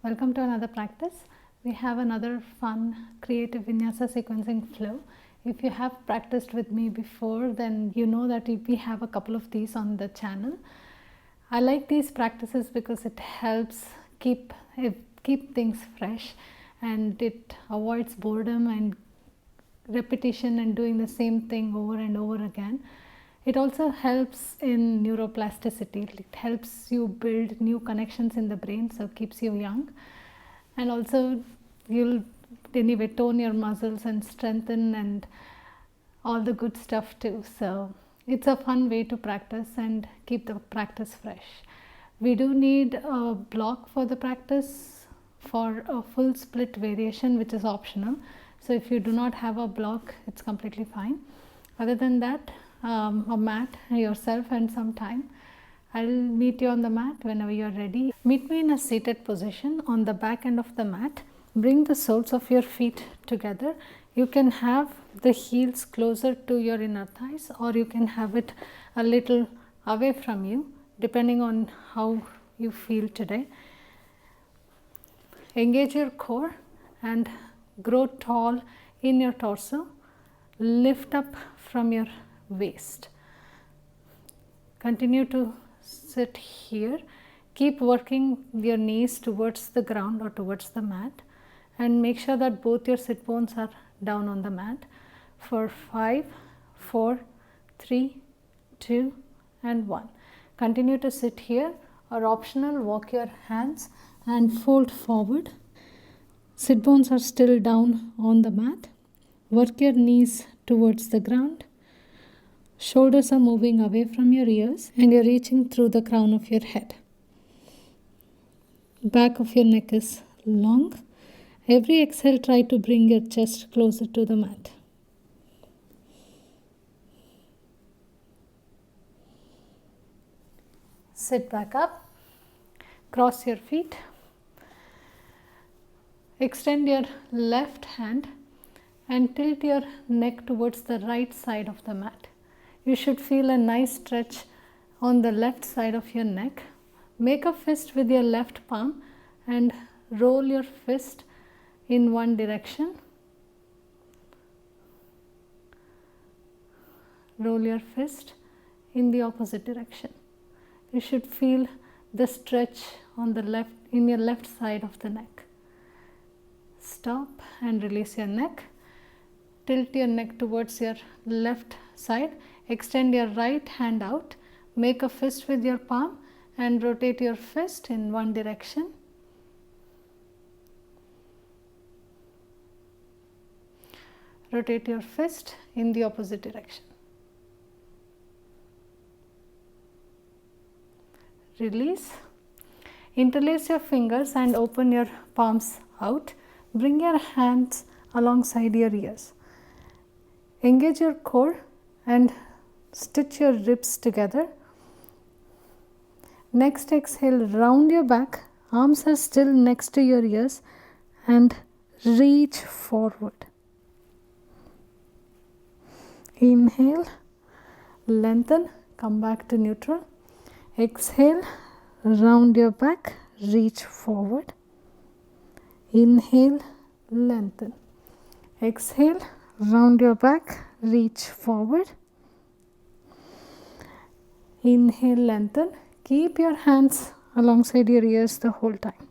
Welcome to another practice. We have another fun creative vinyasa sequencing flow. If you have practiced with me before, then you know that we have a couple of these on the channel. I like these practices because it helps keep things fresh, and it avoids boredom and repetition and doing the same thing over and over again. It also helps in neuroplasticity. It helps you build new connections in the brain, so keeps you young. And also you'll anyway tone your muscles and strengthen and all the good stuff too. So it's a fun way to practice and keep the practice fresh. We do need a block for the practice for a full split variation, which is optional. So if you do not have a block, it's completely fine. Other than that, a mat, yourself, and some time. I'll meet you on the mat whenever you're ready. Meet me in a seated position on the back end of the mat. Bring the soles of your feet together. You can have the heels closer to your inner thighs, or you can have it a little away from you, depending on how you feel today. Engage your core and grow tall in your torso. Lift up from your waist. Continue to sit here. Keep working your knees towards the ground or towards the mat, and make sure that both your sit bones are down on the mat for 5, 4, 3, 2 and 1. Continue to sit here, or optional, walk your hands and fold forward. Sit bones are still down on the mat. Work your knees towards the ground. Shoulders are moving away from your ears, and you're reaching through the crown of your head. Back of your neck is long. Every exhale, try to bring your chest closer to the mat. Sit back up. Cross your feet. Extend your left hand and tilt your neck towards the right side of the mat. You should feel a nice stretch on the left side of your neck. Make a fist with your left palm and roll your fist in one direction. Roll your fist in the opposite direction. You should feel the stretch on the left, in your left side of the neck. Stop and release your neck. Tilt your neck towards your left side. Extend your right hand out. Make a fist with your palm and rotate your fist in one direction. Rotate your fist in the opposite direction. Release. Interlace your fingers and open your palms out. Bring your hands alongside your ears. Engage your core and stitch your ribs together. Next exhale, round your back. Arms are still next to your ears and reach forward. Inhale, lengthen, come back to neutral. Exhale, round your back, reach forward. Inhale, lengthen. Exhale, round your back, reach forward. Inhale, lengthen. Keep your hands alongside your ears the whole time.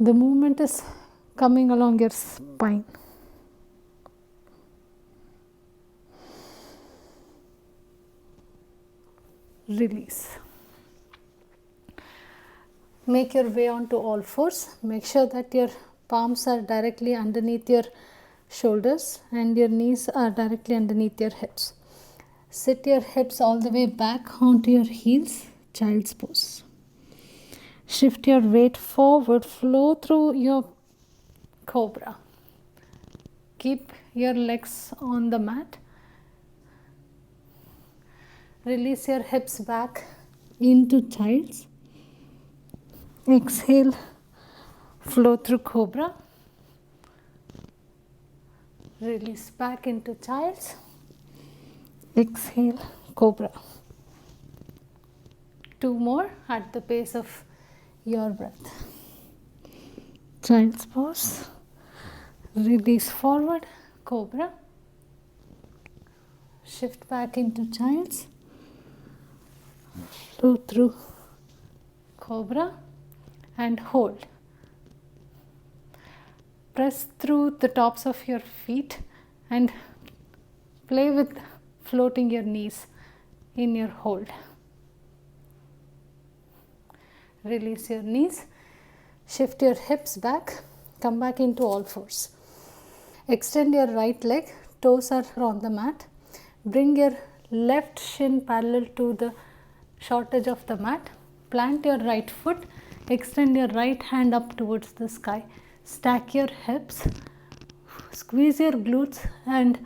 The movement is coming along your spine. Release. Make your way onto all fours. Make sure that your palms are directly underneath your shoulders and your knees are directly underneath your hips. Sit your hips all the way back onto your heels, child's pose. Shift your weight forward, flow through your cobra. Keep your legs on the mat. Release your hips back into child's. Exhale, flow through cobra. Release back into child's. Exhale, cobra. 2 more at the pace of your breath. Child's pose. Release forward, cobra. Shift back into child's. Flow through cobra and hold. Press through the tops of your feet and play with floating your knees in your hold. Release your knees. Shift your hips back. Come back into all fours. Extend your right leg. Toes are on the mat. Bring your left shin parallel to the short edge of the mat. Plant your right foot. Extend your right hand up towards the sky. Stack your hips. Squeeze your glutes and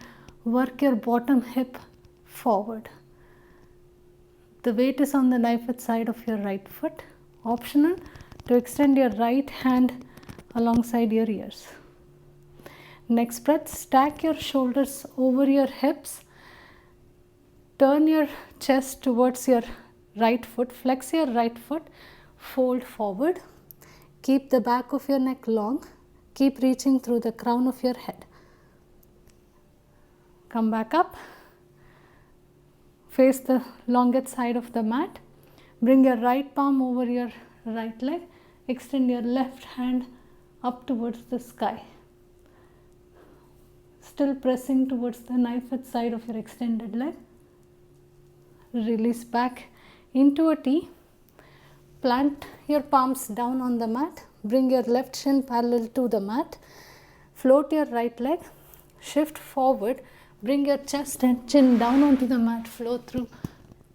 work your bottom hip forward. The weight is on the knife side of your right foot. Optional to extend your right hand alongside your ears. Next breath, stack your shoulders over your hips. Turn your chest towards your right foot. Flex your right foot. Fold forward. Keep the back of your neck long. Keep reaching through the crown of your head. Come back up. Face the longest side of the mat. Bring your right palm over your right leg. Extend your left hand up towards the sky. Still pressing towards the knife side of your extended leg. Release back into a T. Plant your palms down on the mat. Bring your left shin parallel to the mat. Float your right leg. Shift forward. Bring your chest and chin down onto the mat. Flow through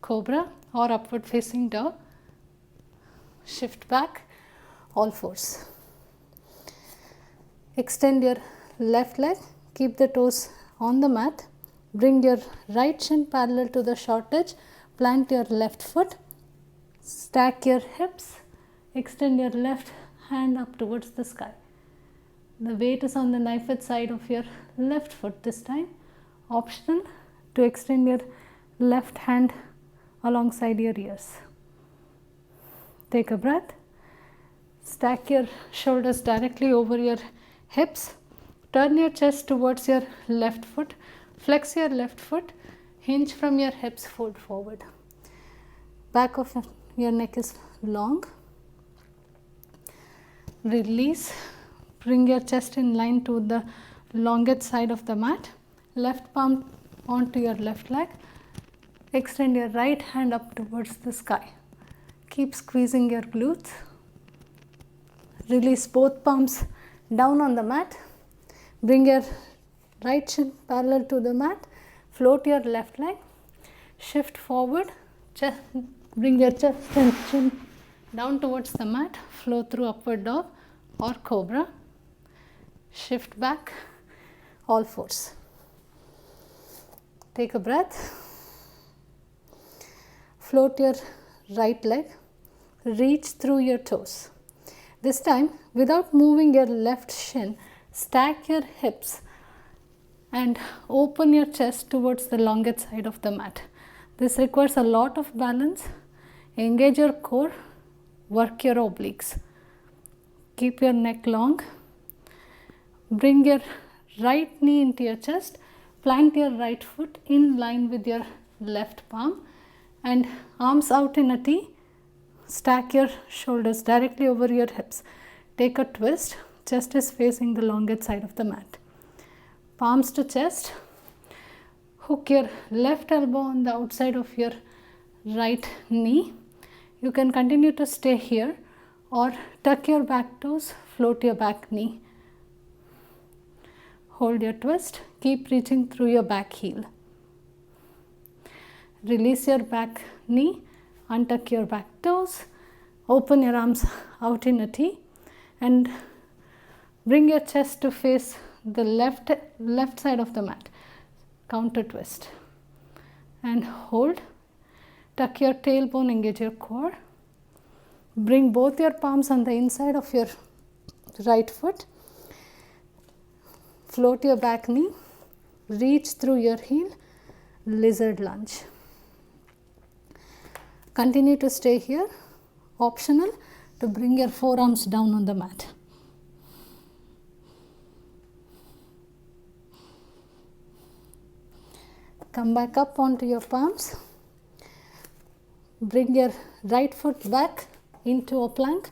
cobra or upward facing dog. Shift back, all fours. Extend your left leg. Keep the toes on the mat. Bring your right shin parallel to the short edge. Plant your left foot. Stack your hips. Extend your left hand up towards the sky. The weight is on the knife side of your left foot this time. Optional to extend your left hand alongside your ears. Take a breath. Stack your shoulders directly over your hips. Turn your chest towards your left foot. Flex your left foot. Hinge from your hips, fold forward. Back of your neck is long. Release. Bring your chest in line to the longest side of the mat. Left palm onto your left leg. Extend your right hand up towards the sky. Keep squeezing your glutes. Release both palms down on the mat. Bring your right shin parallel to the mat. Float your left leg. Shift forward. Bring your chest and chin down towards the mat. Flow through upward dog or cobra. Shift back, all fours. Take a breath. Float your right leg. Reach through your toes. This time, without moving your left shin, stack your hips and open your chest towards the longest side of the mat. This requires a lot of balance. Engage your core, work your obliques. Keep your neck long. Bring your right knee into your chest. Plant your right foot in line with your left palm and arms out in a T. Stack your shoulders directly over your hips. Take a twist. Chest is facing the longest side of the mat. Palms to chest. Hook your left elbow on the outside of your right knee. You can continue to stay here or tuck your back toes, float your back knee. Hold your twist. Keep reaching through your back heel. Release your back knee. Untuck your back toes. Open your arms out in a T and bring your chest to face the left side of the mat. Counter twist and hold. Tuck your tailbone, engage your core. Bring both your palms on the inside of your right foot. Float your back knee. Reach through your heel. Lizard lunge. Continue to stay here. Optional to bring your forearms down on the mat. Come back up onto your palms. Bring your right foot back into a plank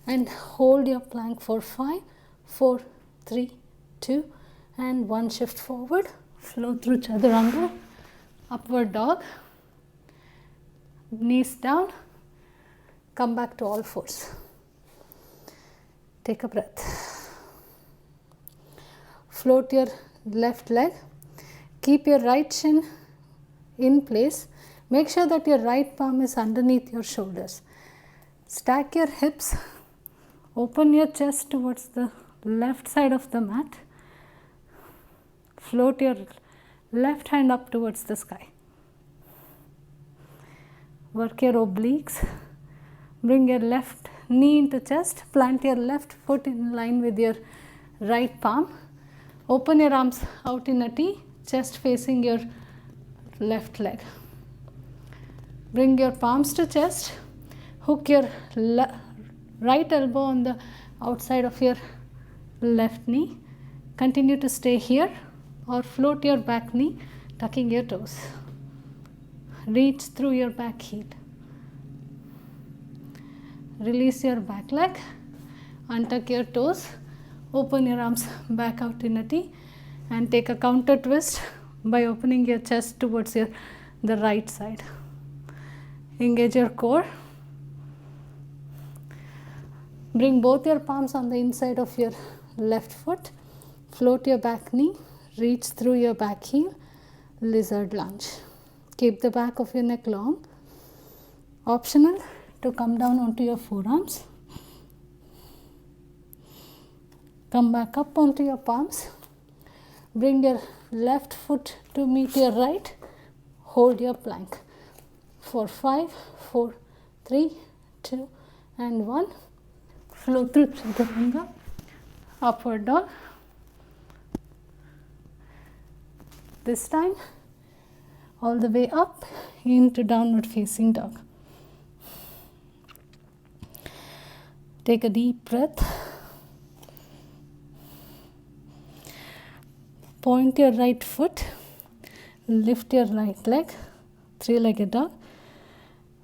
and hold your plank for 5, 4, 3, 2 and 1. Shift forward. Flow through chaturanga. Upward dog. Knees down. Come back to all fours. Take a breath. Float your left leg. Keep your right shin in place. Make sure that your right palm is underneath your shoulders. Stack your hips. Open your chest towards the left side of the mat. Float your left hand up towards the sky. Work your obliques. Bring your left knee into chest. Plant your left foot in line with your right palm. Open your arms out in a T. Chest facing your left leg. Bring your palms to chest. Hook your right elbow on the outside of your left knee. Continue to stay here or float your back knee, tucking your toes. Reach through your back heel. Release your back leg. Untuck your toes. Open your arms back out in a T. And take a counter twist by opening your chest towards the right side. Engage your core. Bring both your palms on the inside of your left foot. Float your back knee. Reach through your back heel. Lizard lunge. Keep the back of your neck long. Optional to come down onto your forearms. Come back up onto your palms. Bring your left foot to meet your right. Hold your plank for 5, 4, 3, 2 and 1. Flow through chaturanga. Upward dog. This time all the way up into downward facing dog. Take a deep breath. Point your right foot, lift your right leg, three-legged dog.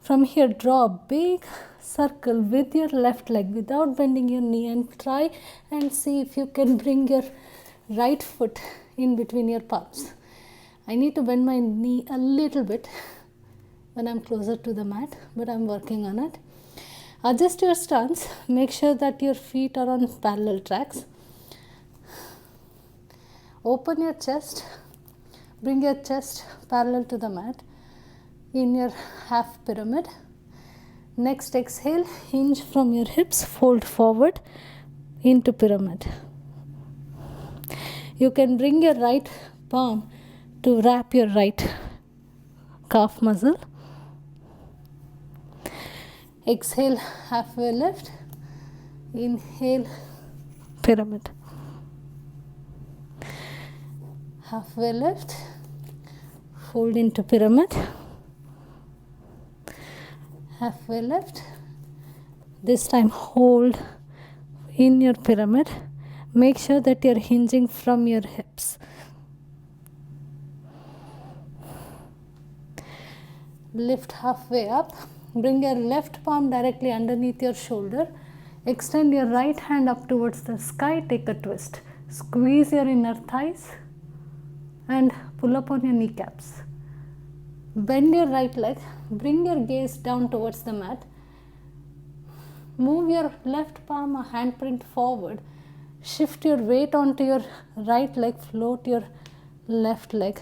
From here, draw a big circle with your left leg without bending your knee and try and see if you can bring your right foot in between your palms. I need to bend my knee a little bit when I'm closer to the mat, but I'm working on it. Adjust your stance. Make sure that your feet are on parallel tracks. Open your chest, bring your chest parallel to the mat in your half pyramid. Next exhale, hinge from your hips, fold forward into pyramid. You can bring your right palm to wrap your right calf muscle. Exhale, halfway lift. Inhale, pyramid. Halfway lift, fold into pyramid, halfway lift. This time hold in your pyramid. Make sure that you're hinging from your hips. Lift halfway up. Bring your left palm directly underneath your shoulder. Extend your right hand up towards the sky. Take a twist. Squeeze your inner thighs and pull up on your kneecaps. Bend your right leg. Bring your gaze down towards the mat. Move your left palm a handprint forward. Shift your weight onto your right leg. Float your left leg.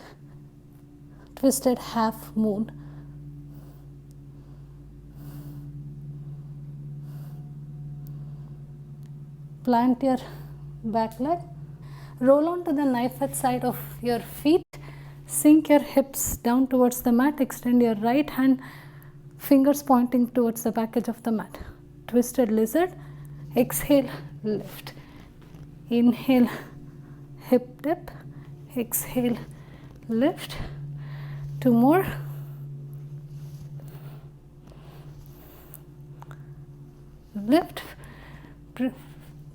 Twisted half moon. Plant your back leg. Roll onto the knife edge side of your feet. Sink your hips down towards the mat. Extend your right hand, fingers pointing towards the back edge of the mat. Twisted lizard. Exhale, lift. Inhale, hip dip. Exhale, lift. Two more. lift,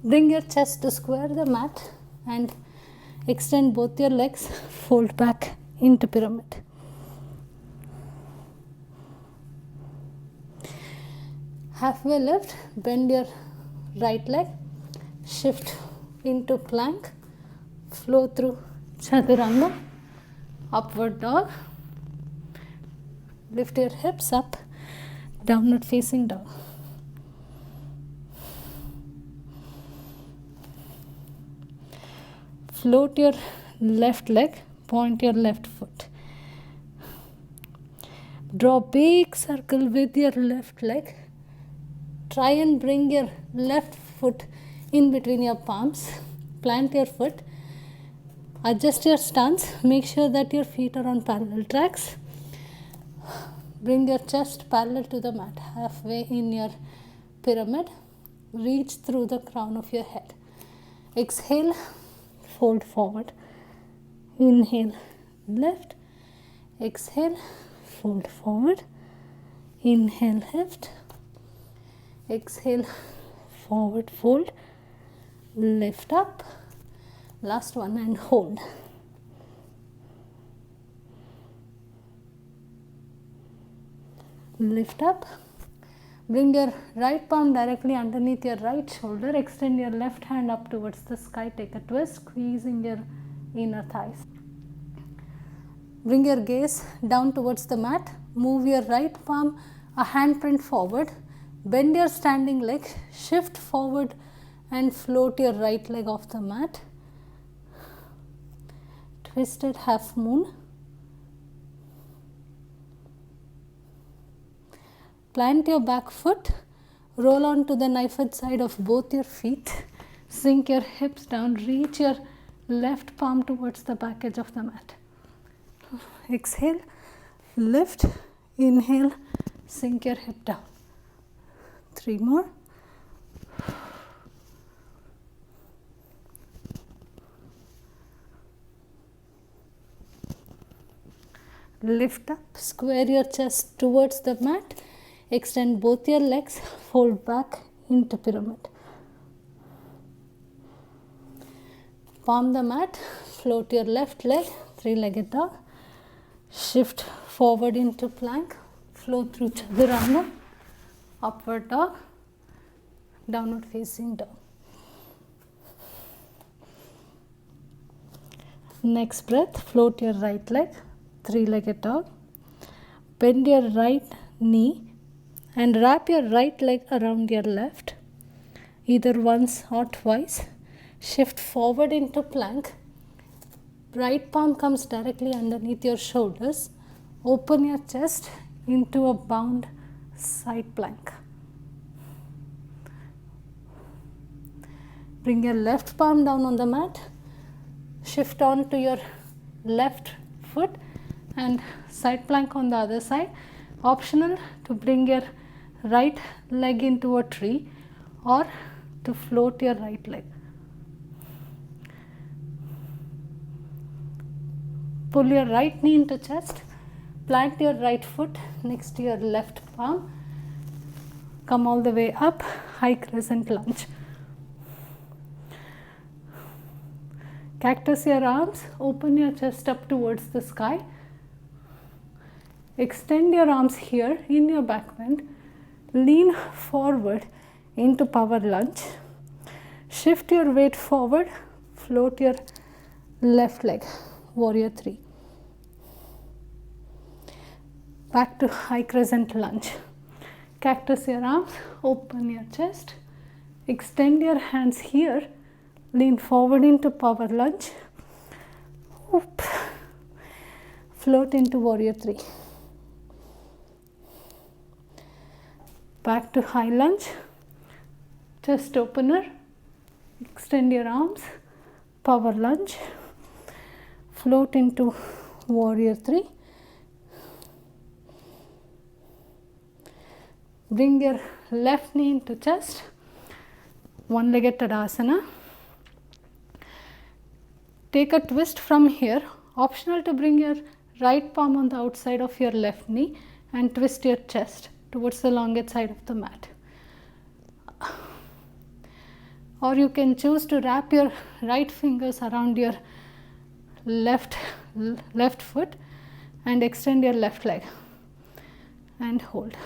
bring your chest to square the mat and extend both your legs, fold back into pyramid. Halfway lift, bend your right leg, shift into plank, flow through chaturanga, upward dog, lift your hips up, downward facing dog. Float your left leg, point your left foot. Draw big circle with your left leg. Try and bring your left foot in between your palms. Plant your foot. Adjust your stance. Make sure that your feet are on parallel tracks. Bring your chest parallel to the mat. Halfway in your pyramid. Reach through the crown of your head. Exhale. Fold forward. Inhale, lift. Exhale, fold forward. Inhale, lift. Exhale, forward fold. Lift up. Last one and hold. Lift up. Bring your right palm directly underneath your right shoulder. Extend your left hand up towards the sky. Take a twist, squeezing your inner thighs. Bring your gaze down towards the mat. Move your right palm a handprint forward. Bend your standing leg. Shift forward and float your right leg off the mat. Twisted half moon. Plant your back foot, roll onto the knife-edge side of both your feet, sink your hips down, reach your left palm towards the back edge of the mat. Exhale, lift, inhale, sink your hip down. 3 more. Lift up, square your chest towards the mat. Extend both your legs, fold back into pyramid. Palm the mat, float your left leg, 3-legged dog. Shift forward into plank, flow through chaturanga, upward dog, downward facing dog. Next breath, float your right leg, 3-legged dog. Bend your right knee and wrap your right leg around your left, either once or twice. Shift forward into plank. Right palm comes directly underneath your shoulders. Open your chest into a bound side plank. Bring your left palm down on the mat. Shift on to your left foot and side plank on the other side. Optional to bring your right leg into a tree or to float your right leg. Pull your right knee into chest, plant your right foot next to your left palm, come all the way up, high crescent lunge. Cactus your arms, open your chest up towards the sky. Extend your arms here in your back bend. Lean forward into power lunge. Shift your weight forward. Float your left leg. Warrior 3. Back to high crescent lunge. Cactus your arms. Open your chest. Extend your hands here. Lean forward into power lunge. Oop. Float into warrior 3. Back to high lunge, chest opener, extend your arms, power lunge, float into warrior 3. Bring your left knee into chest, one-legged Tadasana. Take a twist from here, optional to bring your right palm on the outside of your left knee and twist your chest towards the longest side of the mat. or you can choose to wrap your right fingers around your left foot and extend your left leg and hold.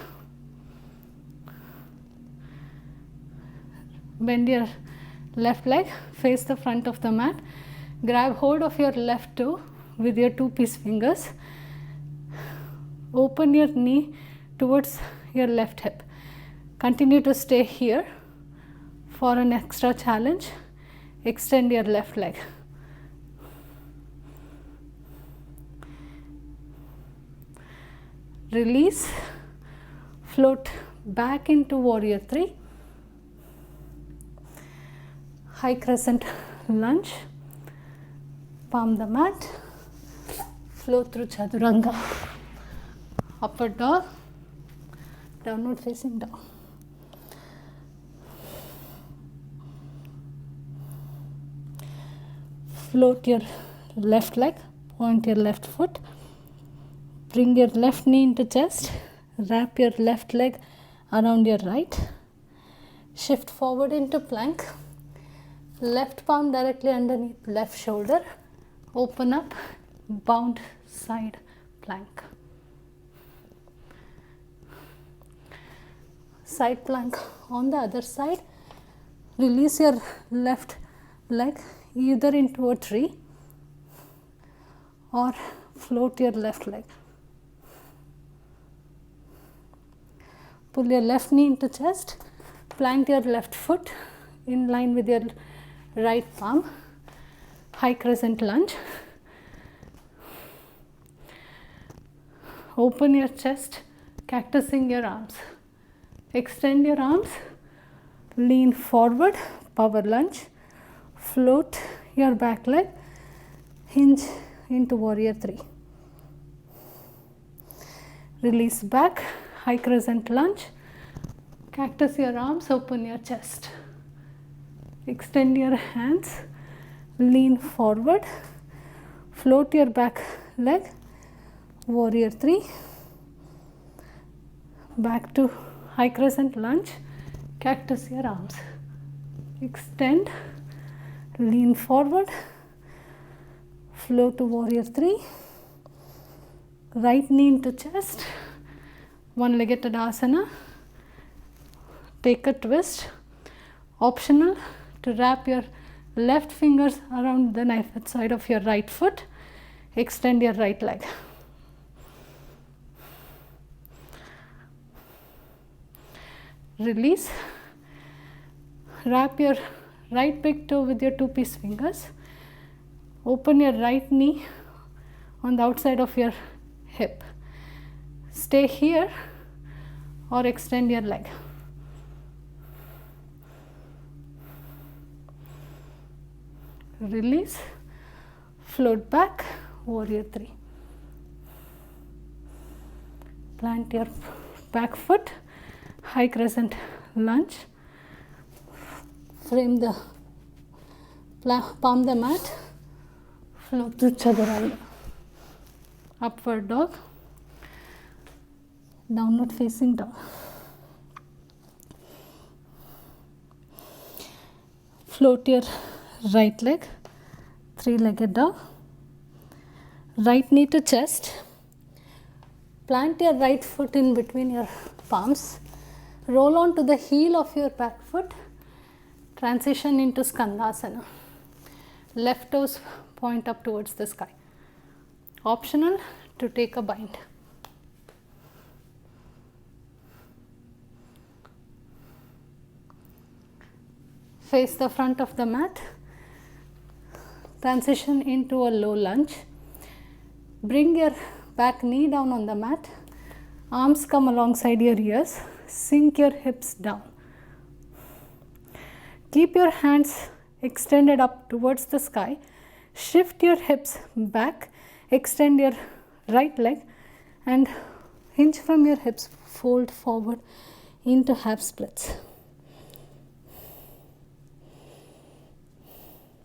Bend your left leg, face the front of the mat, grab hold of your left toe with your two-piece fingers, open your knee towards your left hip. Continue to stay here for an extra challenge. Extend your left leg. Release, float back into warrior 3. High crescent lunge, palm the mat, float through chaturanga. Upward dog, downward facing dog. Float your left leg, point your left foot, bring your left knee into chest, wrap your left leg around your right, shift forward into plank, left palm directly underneath left shoulder, open up, bound side plank. Side plank on the other side. Release your left leg either into a tree or float your left leg. Pull your left knee into chest, plant your left foot in line with your right palm, high crescent lunge. Open your chest, cactusing your arms. Extend your arms, lean forward, power lunge, float your back leg, hinge into warrior 3. Release back, high crescent lunge, cactus your arms, open your chest. Extend your hands, lean forward, float your back leg, warrior 3. Back to high crescent lunge, cactus your arms. Extend, lean forward, float to warrior 3. Right knee into chest, one-legged asana. Take a twist. Optional to wrap your left fingers around the knife side of your right foot. Extend your right leg. Release. Wrap your right big toe with your two-piece fingers. Open your right knee on the outside of your hip. Stay here or extend your leg. Release, float back, warrior 3. Plant your back foot, high crescent lunge. Frame the palm the mat, float to chaturanga. Upward dog, downward facing dog. Float your right leg, three-legged dog. Right knee to chest. Plant your right foot in between your palms. Roll on to the heel of your back foot. Transition into skandasana. Left toes point up towards the sky. Optional to take a bind. Face the front of the mat. Transition into a low lunge. Bring your back knee down on the mat. Arms come alongside your ears. Sink your hips down. Keep your hands extended up towards the sky. Shift your hips back. Extend your right leg and hinge from your hips. Fold forward into half splits.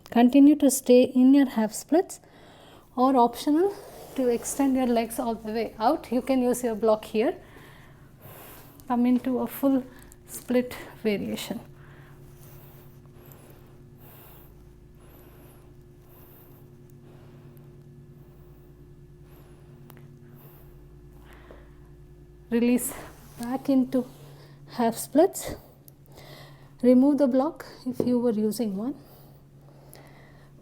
Continue to stay in your half splits, or optional to extend your legs all the way out. You can use your block here. Come into a full split variation. Release back into half splits. Remove the block if you were using one.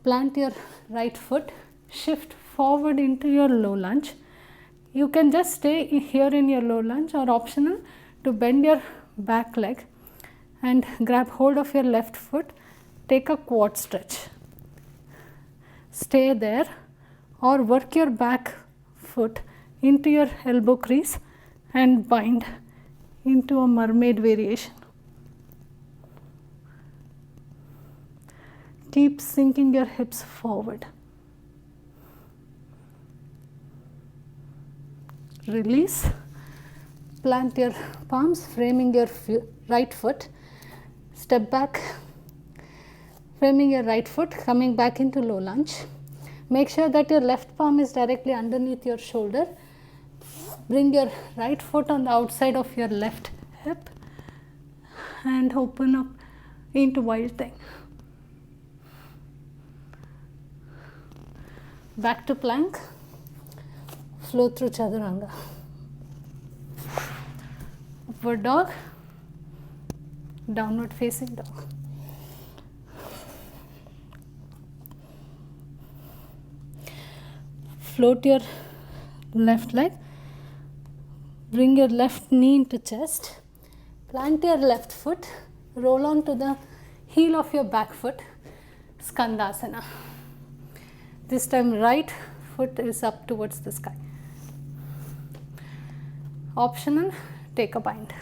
Plant your right foot, shift forward into your low lunge. You can just stay here in your low lunge, or optional to bend your back leg and grab hold of your left foot. Take a quad stretch. Stay there, or work your back foot into your elbow crease and bind into a mermaid variation. Keep sinking your hips forward. Release. Plant your palms, framing your right foot. Step back, framing your right foot, coming back into low lunge. Make sure that your left palm is directly underneath your shoulder. Bring your right foot on the outside of your left hip and open up into wild thing. Back to plank. Flow through chaturanga. Upward dog, downward facing dog. Float your left leg. Bring your left knee into chest. Plant your left foot. Roll on to the heel of your back foot. Skandasana. This time right foot is up towards the sky. Optional, take a bind.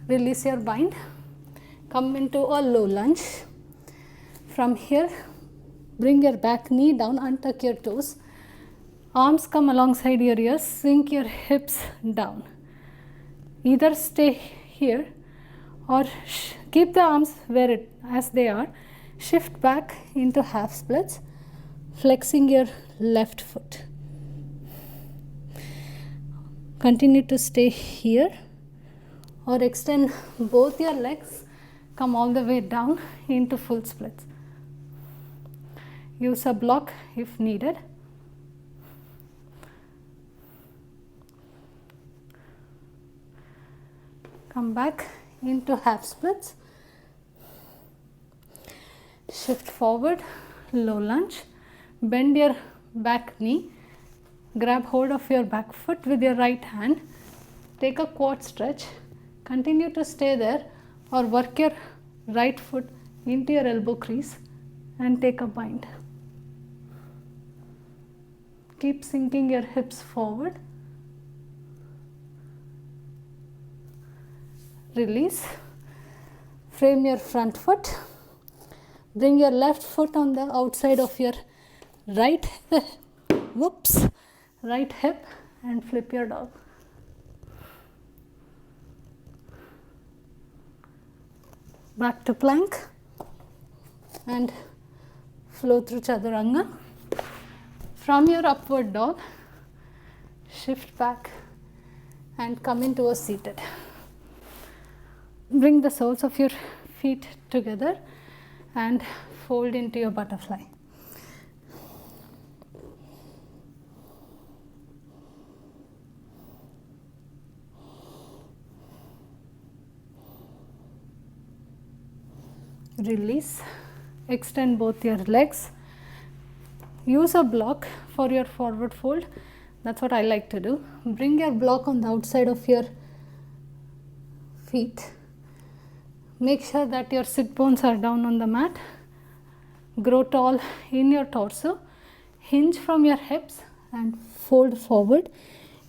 Release your bind. Come into a low lunge. From here, bring your back knee down, untuck your toes. Arms come alongside your ears, sink your hips down. Either stay here or keep the arms as they are. Shift back into half splits, flexing your left foot. Continue to stay here, or extend both your legs, come all the way down into full splits. Use a block if needed. Come back into half splits. Shift forward, low lunge. Bend your back knee. Grab hold of your back foot with your right hand. Take a quad stretch. Continue to stay there, or work your right foot into your elbow crease and take a bind. Keep sinking your hips forward. Release. Frame your front foot. Bring your left foot on the outside of your right hip and flip your dog. Back to plank and flow through chaturanga. From your upward dog, shift back and come into a seated. Bring the soles of your feet together and fold into your butterfly. Release. Extend both your legs. Use a block for your forward fold. That's what I like to do. Bring your block on the outside of your feet. Make sure that your sit bones are down on the mat. Grow tall in your torso. Hinge from your hips and fold forward.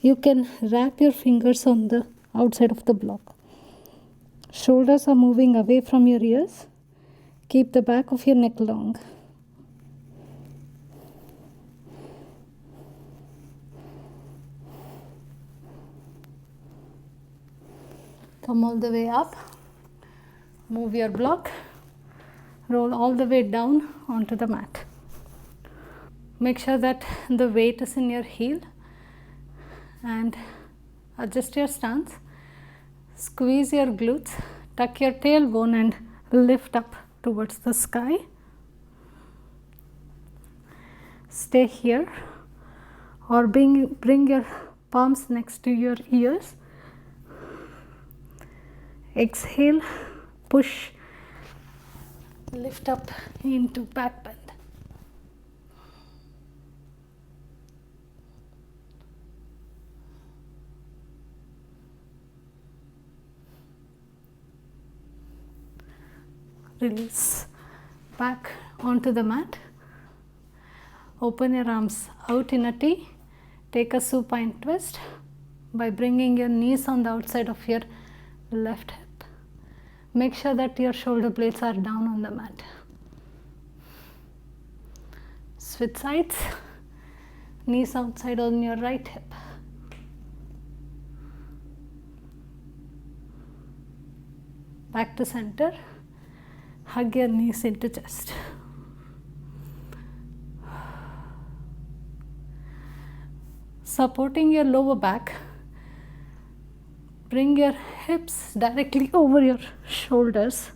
You can wrap your fingers on the outside of the block. Shoulders are moving away from your ears. Keep the back of your neck long. Come all the way up. Move your block. Roll all the way down onto the mat. Make sure that the weight is in your heel and adjust your stance. Squeeze your glutes. Tuck your tailbone and lift up towards the sky. stay here, or bring your palms next to your ears. Exhale, push, lift up into back bend. Release back onto the mat. Open your arms out in a T. Take a supine twist by bringing your knees on the outside of your left hip. Make sure that your shoulder blades are down on the mat. Switch sides. Knees outside on your right hip. Back to center. Hug your knees into chest. Supporting your lower back, bring your hips directly over your shoulders.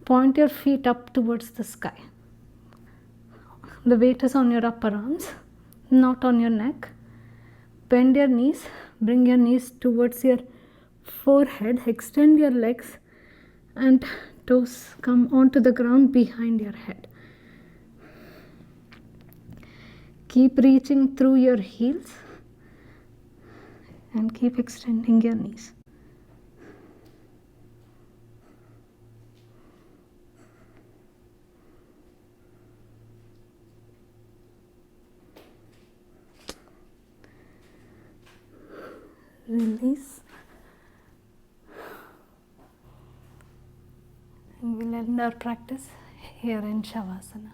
Point your feet up towards the sky. The weight is on your upper arms, not on your neck. Bend your knees, bring your knees towards your forehead, extend your legs and toes come onto the ground behind your head. Keep reaching through your heels and keep extending your knees. Release. And we'll end our practice here in Shavasana.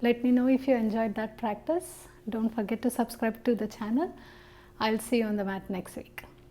Let me know if you enjoyed that practice. Don't forget to subscribe to the channel. I'll see you on the mat next week.